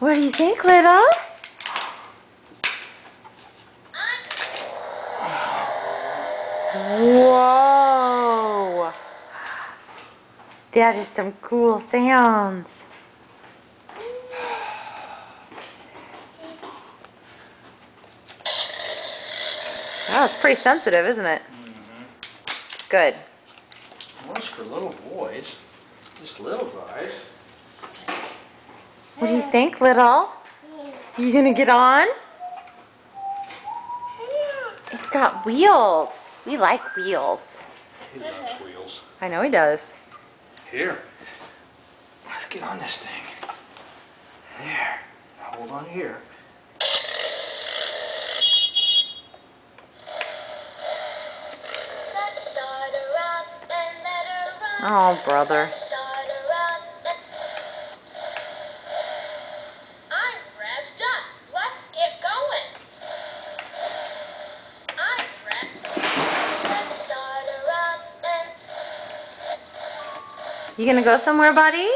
What do you think, little? Whoa! That is some cool sounds. Oh, it's pretty sensitive, isn't it? It's good. Well, it's for little boys. Just little guys. What do you think, little? You gonna get on? It's got wheels. We like wheels. He loves wheels. I know he does. Here. Let's get on this thing. There. Now hold on here. Oh, brother. I'm revved up. Let's get going. I'm revved up. Let's start a rockin'. You gonna go somewhere, buddy?